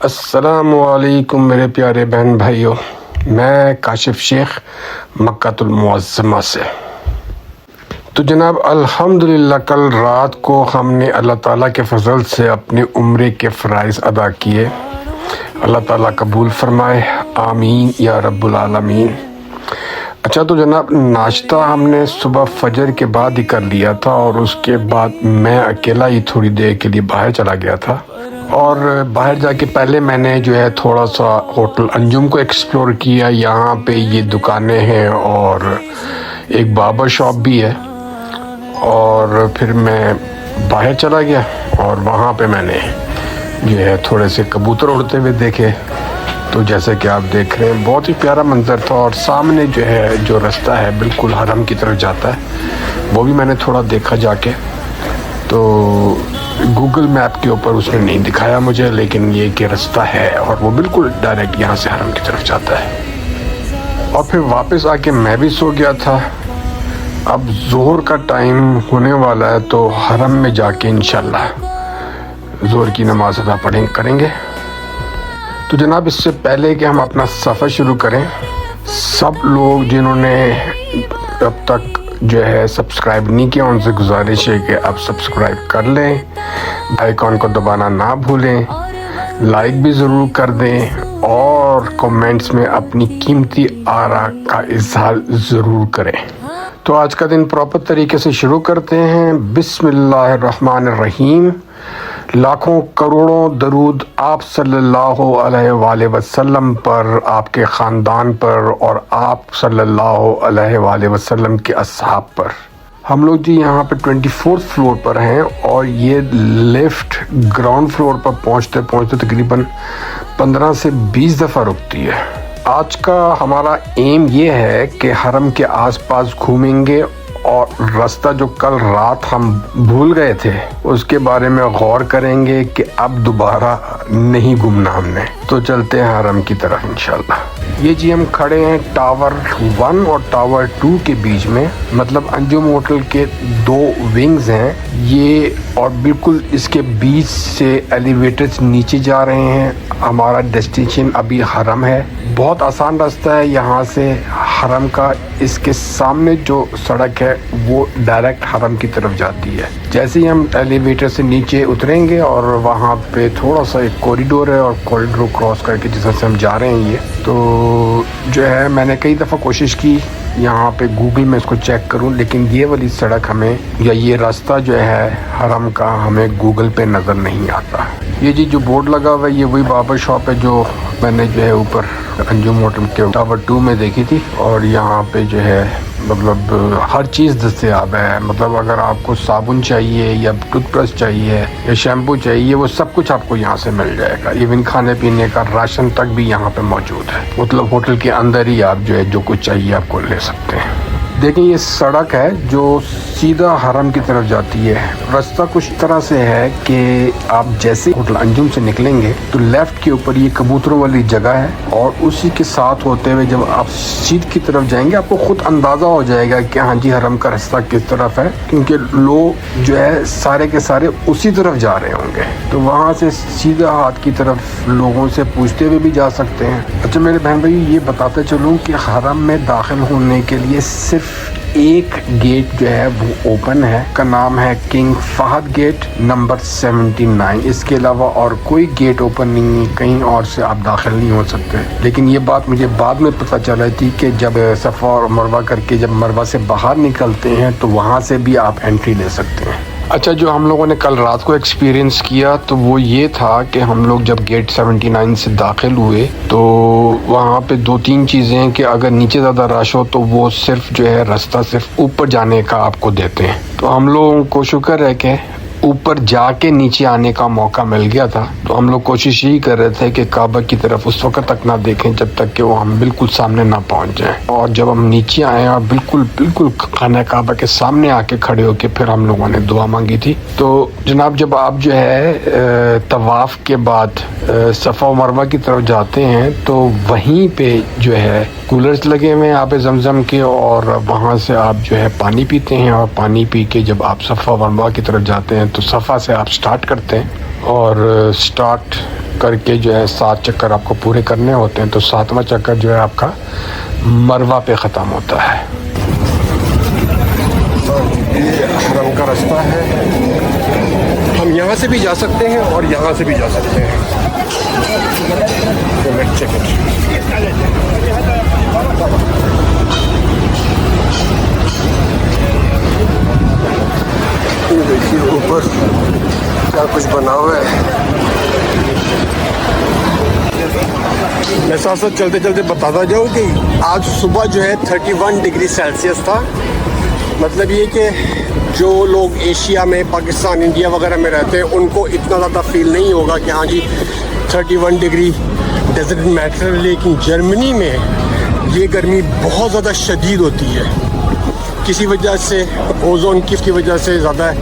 अस्सलामुअलैकुम मेरे प्यारे बहन भाइयों, मैं काशिफ शेख मक्कातुल मुअज़्ज़मा से। तो जनाब अल्हम्दुलिल्लाह कल रात को हमने अल्लाह ताला के फ़ज़ल से अपनी उम्रे के फ़राइज़ अदा किए। अल्लाह ताला कबूल फ़रमाए, आमीन या रब्बुल आलमीन। अच्छा, तो जनाब नाश्ता हमने सुबह फजर के बाद ही कर लिया था और उसके बाद मैं अकेला ही थोड़ी देर के लिए बाहर चला गया था। और बाहर जाके पहले मैंने जो है थोड़ा सा होटल अंजुम को एक्सप्लोर किया। यहाँ पे ये दुकानें हैं और एक बार्बर शॉप भी है। और फिर मैं बाहर चला गया और वहाँ पे मैंने जो है थोड़े से कबूतर उड़ते हुए देखे। तो जैसे कि आप देख रहे हैं बहुत ही प्यारा मंज़र था। और सामने जो है जो रास्ता है बिल्कुल हरम की तरफ जाता है, वो भी मैंने थोड़ा देखा जाके। तो गूगल मैप के ऊपर उसने नहीं दिखाया मुझे, लेकिन ये कि रास्ता है और वो बिल्कुल डायरेक्ट यहाँ से हरम की तरफ जाता है। और फिर वापस आके मैं भी सो गया था। अब ज़ोहर का टाइम होने वाला है, तो हरम में जाके इंशाल्लाह ज़ोहर की नमाज़ अदा करेंगे। तो जनाब इससे पहले कि हम अपना सफ़र शुरू करें, सब लोग जिन्होंने अब तक जो है सब्सक्राइब नहीं किया उनसे गुजारिश है कि आप सब्सक्राइब कर लें, आइकॉन को दबाना ना भूलें, लाइक भी ज़रूर कर दें और कमेंट्स में अपनी कीमती आरा का इज़हार ज़रूर करें। तो आज का दिन प्रॉपर तरीके से शुरू करते हैं। बिस्मिल्लाहिर्रहमानिर्रहीम। लाखों करोड़ों दरूद आप सल्लल्लाहु अलैहि वसल्लम पर, आपके ख़ानदान पर और आप सल्लल्लाहु अलैहि वसल्लम के असहाब पर। हम लोग जी यहाँ पे 24th फ्लोर पर हैं और ये लिफ्ट ग्राउंड फ्लोर पर पहुँचते पहुँचते तकरीबन 15 से 20 दफ़ा रुकती है। आज का हमारा एम ये है कि हरम के आसपास घूमेंगे और रास्ता जो कल रात हम भूल गए थे उसके बारे में गौर करेंगे कि अब दोबारा नहीं घूमना हमने। तो चलते हैं हरम की तरफ इंशाल्लाह। ये जी हम खड़े हैं टावर 1 और टावर 2 के बीच में, मतलब अंजुम होटल के 2 विंग्स हैं ये। और बिल्कुल इसके बीच से एलिवेटर्स नीचे जा रहे हैं। हमारा डेस्टिनेशन अभी हरम है। बहुत आसान रास्ता है यहाँ से हरम का। इसके सामने जो सड़क है वो डायरेक्ट हरम की तरफ जाती है। जैसे ही हम एलिवेटर से नीचे उतरेंगे और वहाँ पे थोड़ा सा एक कॉरिडोर है और कॉरिडोर क्रॉस करके जिस से हम जा रहे हैं ये तो जो है मैंने कई दफ़ा कोशिश की यहाँ पे गूगल में इसको चेक करूँ, लेकिन ये वाली सड़क हमें या ये रास्ता जो है हरम का हमें गूगल पे नज़र नहीं आता। ये जी जो बोर्ड लगा हुआ है ये वही बार्बर शॉप है जो मैंने जो है ऊपर अंजुम होटल के टावर 2 में देखी थी। और यहाँ पे जो है मतलब हर चीज़ दस्तयाब है। मतलब अगर आपको साबुन चाहिए या टूथब्रश चाहिए या शैम्पू चाहिए वो सब कुछ आपको यहाँ से मिल जाएगा। इवन खाने पीने का राशन तक भी यहाँ पे मौजूद है। मतलब होटल के अंदर ही आप जो है जो कुछ चाहिए आपको ले सकते हैं। देखिए ये सड़क है जो सीधा हरम की तरफ जाती है। रास्ता कुछ तरह से है कि आप जैसे होटल अंजुम से निकलेंगे तो लेफ़्ट के ऊपर ये कबूतरों वाली जगह है और उसी के साथ होते हुए जब आप सीध की तरफ जाएंगे आपको खुद अंदाज़ा हो जाएगा कि हाँ जी हरम का रास्ता किस तरफ है, क्योंकि लोग जो है सारे के सारे उसी तरफ जा रहे होंगे। तो वहाँ से सीधा हाथ की तरफ लोगों से पूछते हुए भी जा सकते हैं। अच्छा मेरे बहन भाई ये बताते चलूँ कि हरम में दाखिल होने के लिए सिर्फ एक गेट जो है वो ओपन है, का नाम है किंग फहद गेट नंबर 79। इसके अलावा और कोई गेट ओपन नहीं है, कहीं और से आप दाखिल नहीं हो सकते। लेकिन ये बात मुझे बाद में पता चला थी कि जब सफ़ा और मरवा करके जब मरवा से बाहर निकलते हैं तो वहाँ से भी आप एंट्री ले सकते हैं। अच्छा, जो हम लोगों ने कल रात को एक्सपीरियंस किया तो वो ये था कि हम लोग जब गेट 79 से दाखिल हुए तो वहाँ पे 2-3 चीज़ें हैं कि अगर नीचे ज़्यादा रश हो तो वो सिर्फ जो है रास्ता सिर्फ ऊपर जाने का आपको देते हैं। तो हम लोगों को शुक्र है कि ऊपर जाके नीचे आने का मौका मिल गया था। तो हम लोग कोशिश यही कर रहे थे कि काबा की तरफ उस वक्त तक ना देखें जब तक कि वो हम बिल्कुल सामने ना पहुंच जाएं। और जब हम नीचे आए और बिल्कुल खाना काबा के सामने आके खड़े होके फिर हम लोगों ने दुआ मांगी थी। तो जनाब जब आप जो है तवाफ़ के बाद सफ़ा और मरवा की तरफ जाते हैं तो वहीं पे जो है कूलर्स लगे हुए हैं आप ज़मज़म के और वहाँ से आप जो है पानी पीते हैं और पानी पी के जब आप सफ़ा और मरवा की तरफ जाते हैं तो सफ़ा से आप स्टार्ट करते हैं और स्टार्ट करके जो है 7 चक्कर आपको पूरे करने होते हैं। तो 7वां चक्कर जो है आपका मरवा पे ख़त्म होता है। ये हरम का रास्ता है, हम यहाँ से भी जा सकते हैं और यहाँ से भी जा सकते हैं। तो लेट्स चेक इट। देखिए ऊपर क्या कुछ बना हुआ है। मैं साथ साथ चलते चलते बताता जाऊँ कि आज सुबह जो है 31 डिग्री सेल्सियस था। मतलब ये कि जो लोग एशिया में, पाकिस्तान, इंडिया वगैरह में रहते हैं उनको इतना ज़्यादा फील नहीं होगा कि हाँ जी 31 डिग्री डजंट मैटर, लेकिन जर्मनी में ये गर्मी बहुत ज़्यादा शदीद होती है। किसी वजह से ओजोन की वजह से ज़्यादा है,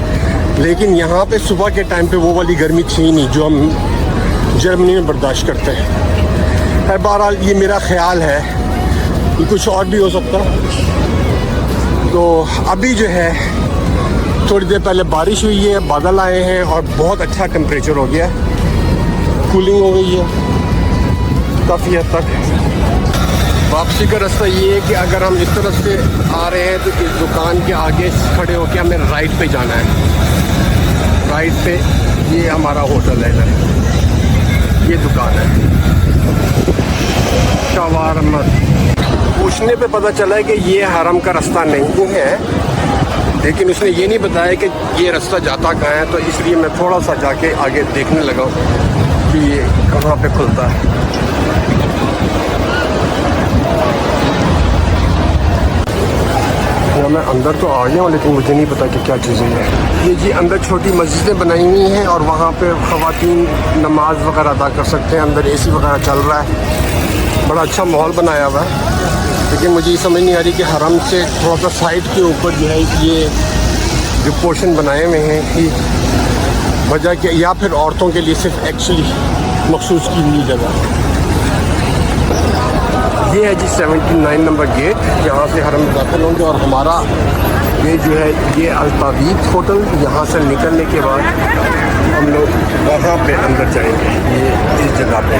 लेकिन यहाँ पे सुबह के टाइम पे वो वाली गर्मी थी नहीं जो हम जर्मनी में बर्दाश्त करते हैं। बहरहाल ये मेरा ख्याल है, ये कुछ और भी हो सकता। तो अभी जो है थोड़ी देर पहले बारिश हुई है, बादल आए हैं और बहुत अच्छा टेम्परेचर हो गया है, कूलिंग हो गई है काफ़ी हद तक। वापसी का रास्ता ये है कि अगर हम इस तरफ से आ रहे हैं तो इस दुकान के आगे खड़े होकर हमें राइट पे जाना है। राइट पे ये हमारा होटल है, इधर ये दुकान है शवारमा। पूछने पे पता चला है कि ये हरम का रास्ता नहीं है, लेकिन उसने ये नहीं बताया कि ये रास्ता जाता कहाँ है। तो इसलिए मैं थोड़ा सा जाके आगे देखने लगा कि ये कहाँ पे खुलता है। या मैं अंदर तो आ गया हूँ, लेकिन मुझे नहीं पता कि क्या चीज़ें हैं। ये जी अंदर छोटी मस्जिदें बनाई हुई हैं और वहाँ पे ख़वातीन नमाज वगैरह अदा कर सकते हैं। अंदर एसी वगैरह चल रहा है, बड़ा अच्छा माहौल बनाया हुआ है। लेकिन मुझे ये समझ नहीं आ रही कि हरम से थोड़ा सा साइड के ऊपर जो है ये जो पोर्शन बनाए हुए हैं कि वजह क्या, या फिर औरतों के लिए सिर्फ एक्चुअली मखसूस की हुई जगह। ये है जी 79 नंबर गेट, यहाँ से हरम दाखिल होंगे और हमारा ये जो है ये अल्तावीद होटल। यहाँ से निकलने के बाद हम लोग वहाँ पे अंदर जाएंगे, ये इस जगह पे,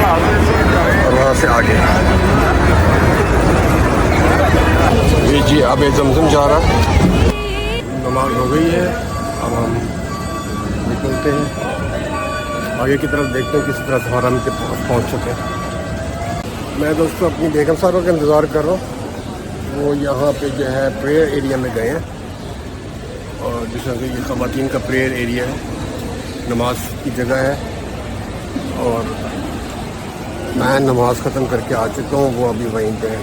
और वहाँ से आगे ये जी अब जमजम जा रहा है। नमाज हो गई है, अब हम निकलते हैं आगे की तरफ, देखते हैं किस तरह से हरम के पहुँच चुके हैं। मैं दोस्तों अपनी बेगम साहब का इंतज़ार कर रहा हूँ। वो यहाँ पे जो है प्रेयर एरिया में गए हैं, और जिसमें कि ये ख़वातीन का प्रेयर एरिया है, नमाज की जगह है। और मैं नमाज ख़त्म करके आ चुका हूँ, वो अभी वहीं पे है।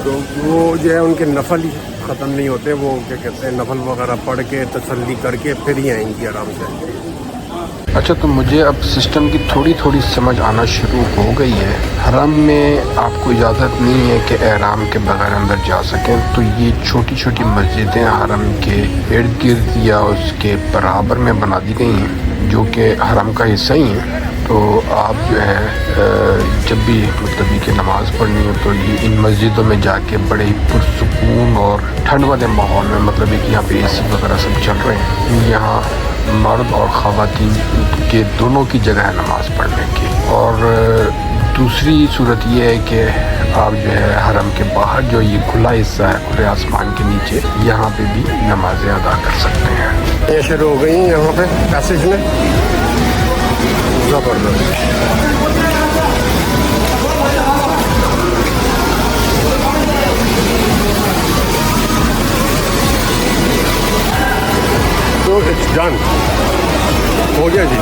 तो वो जो है उनके नफल ही ख़त्म नहीं होते, वो क्या कहते हैं नफल वगैरह पढ़ के तसल्ली करके फिर ही आएंगी आराम से। अच्छा, तो मुझे अब सिस्टम की थोड़ी थोड़ी समझ आना शुरू हो गई है। हरम में आपको इजाज़त नहीं है कि एहराम के बगैर अंदर जा सकें, तो ये छोटी छोटी मस्जिदें हरम के इर्द गिर्द या उसके बराबर में बना दी गई हैं, जो कि हरम का हिस्सा ही है। तो आप जो है जब भी मतलब ये कि नमाज़ पढ़नी हो तो ये इन मस्जिदों में जाके बड़े ही पुरसुकून और ठंड वाले माहौल में, मतलब एक यहाँ पे एसी वगैरह सब चल रहे हैं, यहाँ मर्द और ख़वातीन के दोनों की जगह है नमाज़ पढ़ने की। और दूसरी सूरत ये है कि आप जो है हरम के बाहर जो ये खुला हिस्सा है, खुले आसमान के नीचे, यहाँ पे भी नमाज़ें अदा कर सकते हैं। ये शुरू हो गई यहाँ पे पैसेज में, ज़बरदस्त। तो इट्स डन, हो गया जी।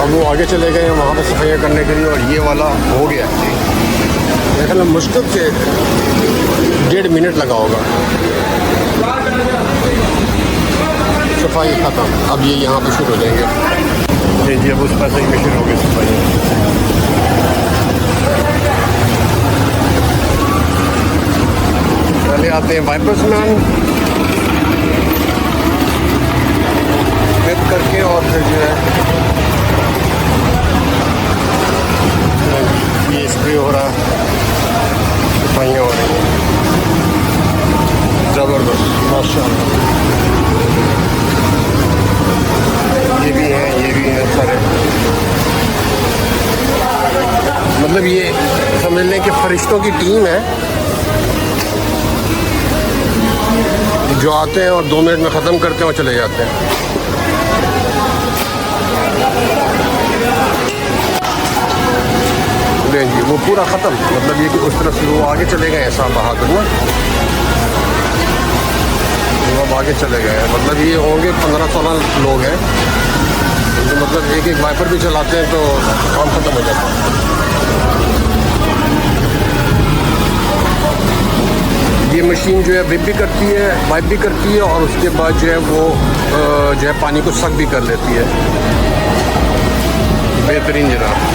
अब वो आगे चले गए हैं वहाँ पे सफाइयाँ करने के लिए, और ये वाला हो गया। मेरे ख्याल में मुश्किल से 1.5 मिनट लगा होगा, सफाई ख़त्म। अब ये यहाँ पे शुरू हो जाएंगे। जी जी, अब उस पैसे में शुरू हो गई सफाई। पहले आते हैं वाइपर्स मैन, फिर करके, और फिर जो है ये स्प्रे हो रहा है, सफाइयाँ हो रही हैं। फरिश्तों की टीम है जो आते हैं और 2 मिनट में ख़त्म करते हैं और चले जाते हैं। नहीं जी, वो पूरा ख़त्म, मतलब ये कि उस तरफ से वो आगे चले गए हैं साहब बहादुर ना, वो अब आगे चले गए हैं। मतलब ये होंगे 15-16 लोग हैं, तो मतलब एक एक वाइपर भी चलाते हैं तो काम ख़त्म हो जाता है। ये मशीन जो है विप भी करती है, वाइप भी करती है और उसके बाद जो है वो जो है पानी को सक भी कर लेती है। बेहतरीन जनाब।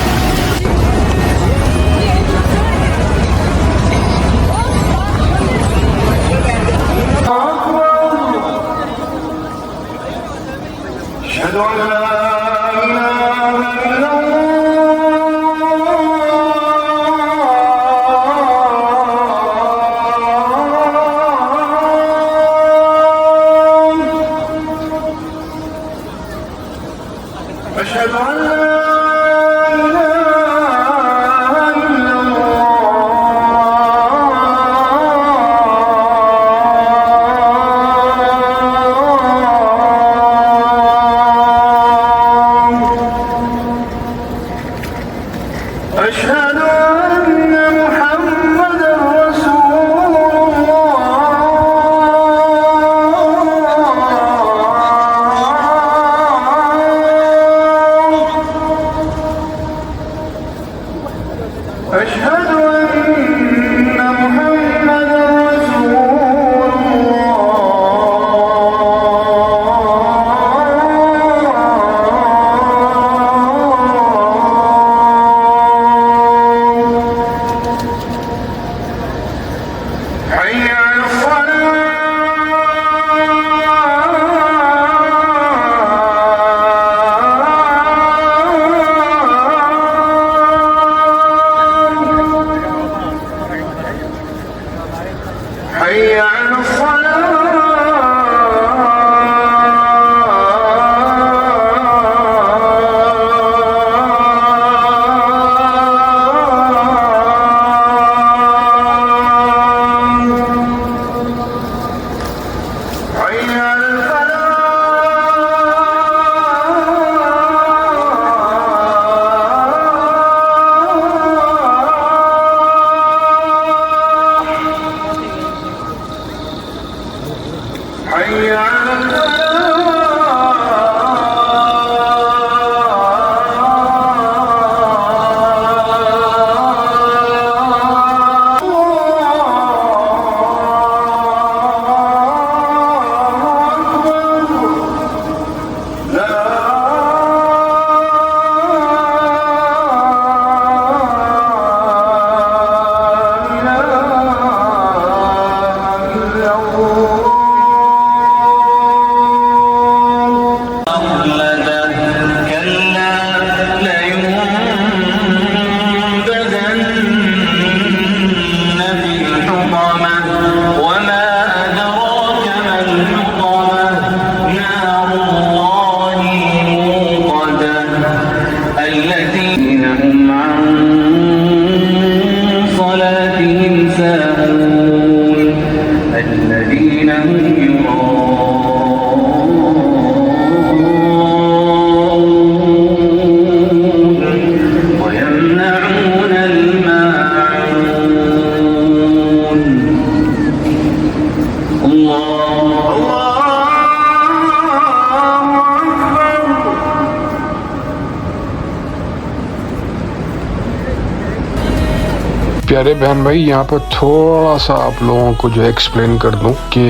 प्यारे बहन भाई, यहाँ पर थोड़ा सा आप लोगों को जो एक्सप्लेन कर दूं कि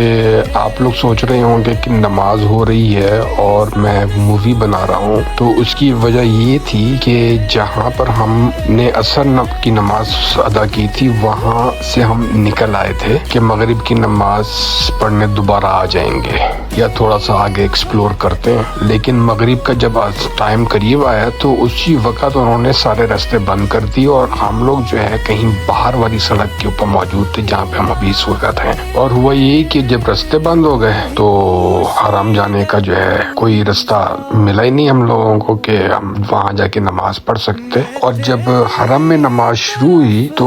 आप लोग सोच रहे होंगे कि नमाज हो रही है और मैं मूवी बना रहा हूँ। तो उसकी वजह ये थी कि जहाँ पर हमने असर की नमाज अदा की थी वहाँ से हम निकल आए थे कि मगरिब की नमाज पढ़ने दोबारा आ जाएंगे। या थोड़ा सा आगे एक्सप्लोर करते हैं। लेकिन मगरिब का जब टाइम करीब आया तो उसी वक्त उन्होंने सारे रास्ते बंद कर दिए और हम लोग जो है कहीं बाहर वाली सड़क के ऊपर मौजूद थे जहाँ पे हम अभी इस वक्त हैं। और हुआ यही कि जब रास्ते बंद हो गए तो हरम जाने का जो है कोई रास्ता मिला ही नहीं हम लोगों को कि हम वहाँ जाके नमाज पढ़ सकते। और जब हरम में नमाज शुरू हुई तो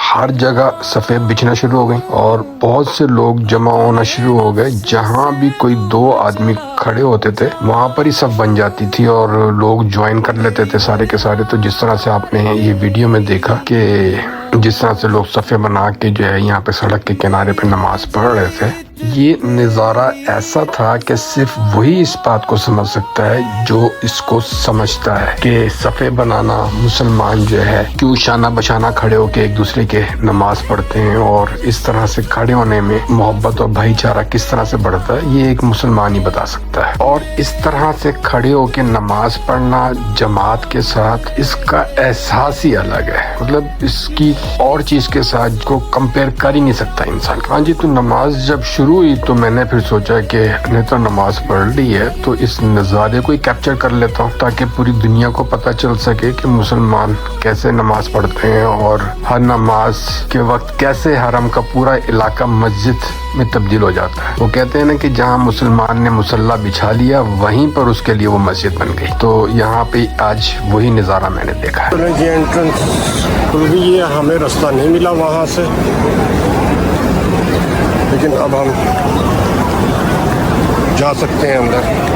हर जगह सफ़ेद बिछना शुरू हो गई और बहुत से लोग जमा होना शुरू हो गए। जहाँ भी कोई 2 आदमी खड़े होते थे वहाँ पर ही सब बन जाती थी और लोग ज्वाइन कर लेते थे सारे के सारे। तो जिस तरह से आपने ये वीडियो में देखा कि जिस तरह से लोग सफ़े बना के जो है यहाँ पे सड़क के किनारे पे नमाज पढ़ रहे थे, ये नज़ारा ऐसा था कि सिर्फ वही इस बात को समझ सकता है जो इसको समझता है कि सफ़े बनाना मुसलमान जो है क्यों शाना बशाना खड़े होके एक दूसरे के नमाज पढ़ते हैं और इस तरह से खड़े होने में मोहब्बत और भाईचारा किस तरह से बढ़ता है, ये एक मुसलमान ही बता सकता है। और इस तरह से खड़े होके नमाज पढ़ना जमात के साथ, इसका एहसास ही अलग है। मतलब इसकी और चीज़ के साथ को कंपेयर कर ही नहीं सकता इंसान। हाँ जी, तो नमाज जब शुरू हुई तो मैंने फिर सोचा कि मैंने तो नमाज पढ़ ली है तो इस नज़ारे को ही कैप्चर कर लेता हूँ ताकि पूरी दुनिया को पता चल सके कि मुसलमान कैसे नमाज पढ़ते हैं और हर नमाज के वक्त कैसे हरम का पूरा इलाका मस्जिद में तब्दील हो जाता है। वो कहते हैं ना कि जहाँ मुसलमान ने मुसल्ला बिछा लिया वहीं पर उसके लिए वो मस्जिद बन गई। तो यहाँ पे आज वही नज़ारा मैंने देखा है। ये एंट्रेंस खुल गई है, हमें रास्ता नहीं मिला वहाँ से, लेकिन अब हम जा सकते हैं अंदर।